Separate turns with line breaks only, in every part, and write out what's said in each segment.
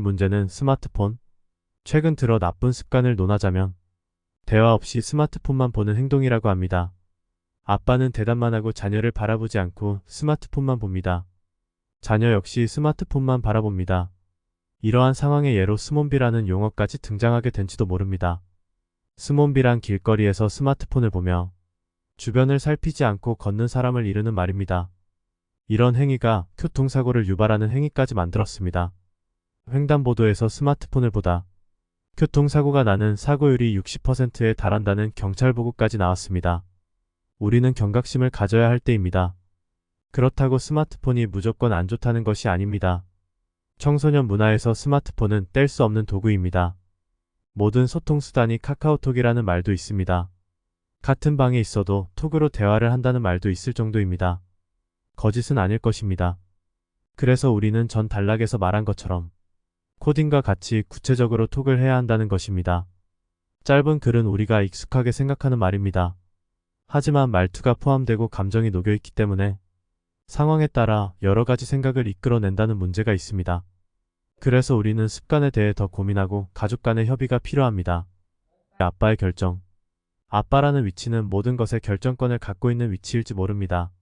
문제는 스마트폰. 최근 들어 나쁜 습관을 논하자면 대화 없이 스마트폰만 보는 행동이라고 합니다. 아빠는 대답만 하고 자녀를 바라보지 않고 스마트폰만 봅니다. 자녀 역시 스마트폰만 바라봅니다. 이러한 상황의 예로 스몬비라는 용어까지 등장하게 된지도 모릅니다. 스몬비란 길거리에서 스마트폰을 보며 주변을 살피지 않고 걷는 사람을 이르는 말입니다. 이런 행위가 교통사고를 유발하는 행위까지 만들었습니다. 횡단보도에서 스마트폰을 보다 교통사고가 나는 사고율이 60%에 달한다는 경찰 보고까지 나왔습니다. 우리는 경각심을 가져야 할 때입니다. 그렇다고 스마트폰이 무조건 안 좋다는 것이 아닙니다. 청소년 문화에서 스마트폰은 뗄 수 없는 도구입니다. 모든 소통수단이 카카오톡이라는 말도 있습니다. 같은 방에 있어도 톡으로 대화를 한다는 말도 있을 정도입니다. 거짓은 아닐 것입니다. 그래서 우리는 전 단락에서 말한 것처럼 코딩과 같이 구체적으로 톡을 해야 한다는 것입니다. 짧은 글은 우리가 익숙하게 생각하는 말입니다. 하지만 말투가 포함되고 감정이 녹여있기 때문에 상황에 따라 여러 가지 생각을 이끌어낸다는 문제가 있습니다. 그래서 우리는 습관에 대해 더 고민하고 가족 간의 협의가 필요합니다. 아빠의 결정. 아빠라는 위치는 모든 것의 결정권을 갖고 있는 위치일지 모릅니다.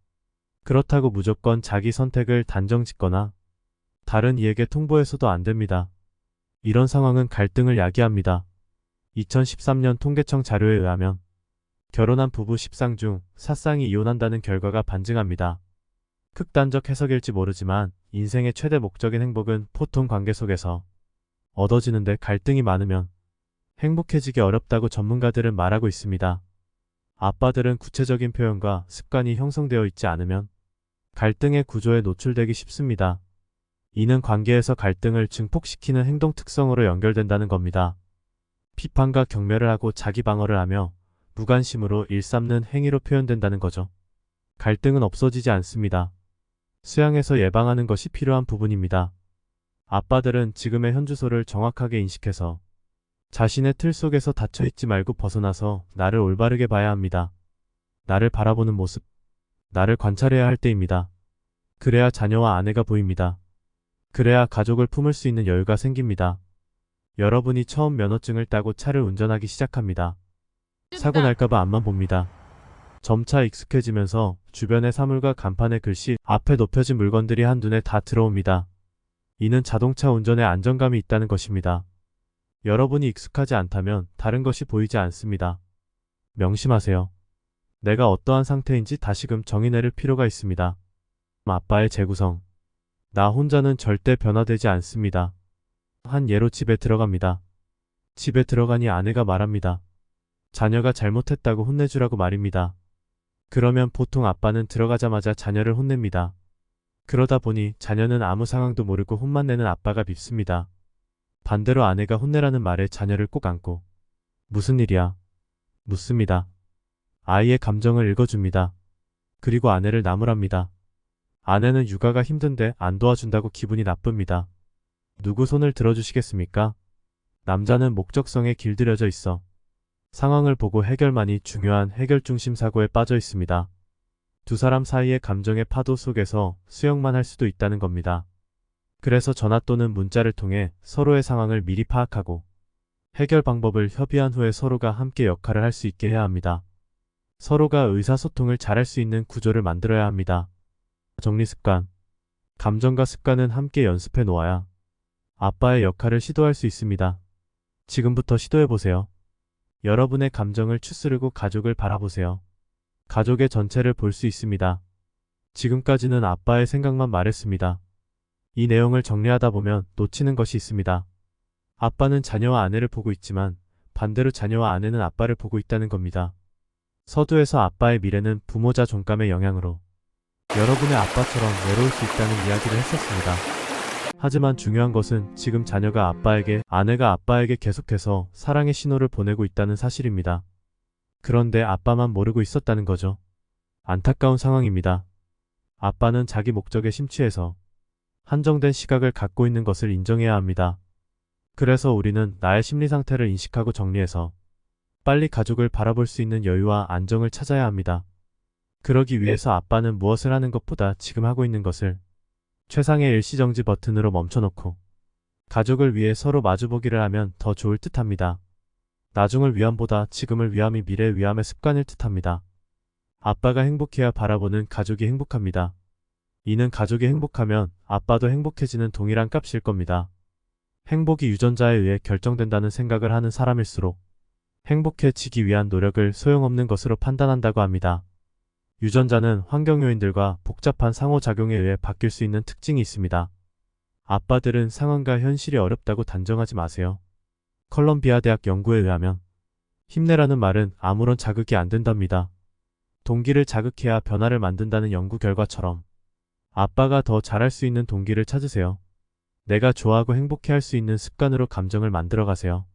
그렇다고 무조건 자기 선택을 단정짓거나 다른 이에게 통보해서도 안 됩니다. 이런 상황은 갈등을 야기합니다. 2013년 통계청 자료에 의하면 결혼한 부부 10쌍 중 4쌍이 이혼한다는 결과가 반증합니다. 극단적 해석일지 모르지만 인생의 최대 목적인 행복은 보통 관계 속에서 얻어지는데 갈등이 많으면 행복해지기 어렵다고 전문가들은 말하고 있습니다. 아빠들은 구체적인 표현과 습관이 형성되어 있지 않으면 갈등의 구조에 노출되기 쉽습니다. 이는 관계에서 갈등을 증폭시키는 행동 특성으로 연결된다는 겁니다. 비판과 경멸을 하고 자기 방어를 하며 무관심으로 일삼는 행위로 표현된다는 거죠. 갈등은 없어지지 않습니다. 수양에서 예방하는 것이 필요한 부분입니다. 아빠들은 지금의 현주소를 정확하게 인식해서 자신의 틀 속에서 닫혀있지 말고 벗어나서 나를 올바르게 봐야 합니다. 나를 바라보는 모습, 나를 관찰해야 할 때입니다. 그래야 자녀와 아내가 보입니다. 그래야 가족을 품을 수 있는 여유가 생깁니다. 여러분이 처음 면허증을 따고 차를 운전하기 시작합니다. 사고 날까봐 앞만 봅니다. 점차 익숙해지면서 주변의 사물과 간판의 글씨, 앞에 높여진 물건들이 한눈에 다 들어옵니다. 이는 자동차 운전에 안정감이 있다는 것입니다. 여러분이 익숙하지 않다면 다른 것이 보이지 않습니다. 명심하세요. 내가 어떠한 상태인지 다시금 정의 내릴 필요가 있습니다. 아빠의 재구성. 나 혼자는 절대 변화되지 않습니다. 한 예로 집에 들어갑니다. 집에 들어가니 아내가 말합니다. 자녀가 잘못했다고 혼내주라고 말입니다. 그러면 보통 아빠는 들어가자마자 자녀를 혼냅니다. 그러다 보니 자녀는 아무 상황도 모르고 혼만 내는 아빠가 밉습니다. 반대로 아내가 혼내라는 말에 자녀를 꼭 안고 무슨 일이야? 묻습니다. 아이의 감정을 읽어줍니다. 그리고 아내를 나무랍니다. 아내는 육아가 힘든데 안 도와준다고 기분이 나쁩니다. 누구 손을 들어주시겠습니까? 남자는 목적성에 길들여져 있어 상황을 보고 해결만이 중요한 해결 중심 사고에 빠져 있습니다. 두 사람 사이의 감정의 파도 속에서 수영만 할 수도 있다는 겁니다. 그래서 전화 또는 문자를 통해 서로의 상황을 미리 파악하고 해결 방법을 협의한 후에 서로가 함께 역할을 할 수 있게 해야 합니다. 서로가 의사소통을 잘할 수 있는 구조를 만들어야 합니다. 정리습관. 감정과 습관은 함께 연습해 놓아야 아빠의 역할을 시도할 수 있습니다. 지금부터 시도해보세요. 여러분의 감정을 추스르고 가족을 바라보세요. 가족의 전체를 볼 수 있습니다. 지금까지는 아빠의 생각만 말했습니다. 이 내용을 정리하다 보면 놓치는 것이 있습니다. 아빠는 자녀와 아내를 보고 있지만 반대로 자녀와 아내는 아빠를 보고 있다는 겁니다. 서두에서 아빠의 미래는 부모자 종감의 영향으로 여러분의 아빠처럼 외로울 수 있다는 이야기를 했었습니다. 하지만 중요한 것은 지금 자녀가 아빠에게, 아내가 아빠에게 계속해서 사랑의 신호를 보내고 있다는 사실입니다. 그런데 아빠만 모르고 있었다는 거죠. 안타까운 상황입니다. 아빠는 자기 목적에 심취해서 한정된 시각을 갖고 있는 것을 인정해야 합니다. 그래서 우리는 나의 심리 상태를 인식하고 정리해서 빨리 가족을 바라볼 수 있는 여유와 안정을 찾아야 합니다. 그러기 위해서 아빠는 무엇을 하는 것보다 지금 하고 있는 것을 최상의 일시정지 버튼으로 멈춰놓고 가족을 위해 서로 마주보기를 하면 더 좋을 듯합니다. 나중을 위함보다 지금을 위함이 미래 위함의 습관일 듯합니다. 아빠가 행복해야 바라보는 가족이 행복합니다. 이는 가족이 행복하면 아빠도 행복해지는 동일한 값일 겁니다. 행복이 유전자에 의해 결정된다는 생각을 하는 사람일수록 행복해지기 위한 노력을 소용없는 것으로 판단한다고 합니다. 유전자는 환경 요인들과 복잡한 상호작용에 의해 바뀔 수 있는 특징이 있습니다. 아빠들은 상황과 현실이 어렵다고 단정하지 마세요. 컬럼비아 대학 연구에 의하면 힘내라는 말은 아무런 자극이 안 된답니다. 동기를 자극해야 변화를 만든다는 연구 결과처럼 아빠가 더 잘할 수 있는 동기를 찾으세요. 내가 좋아하고 행복해할 수 있는 습관으로 감정을 만들어 가세요.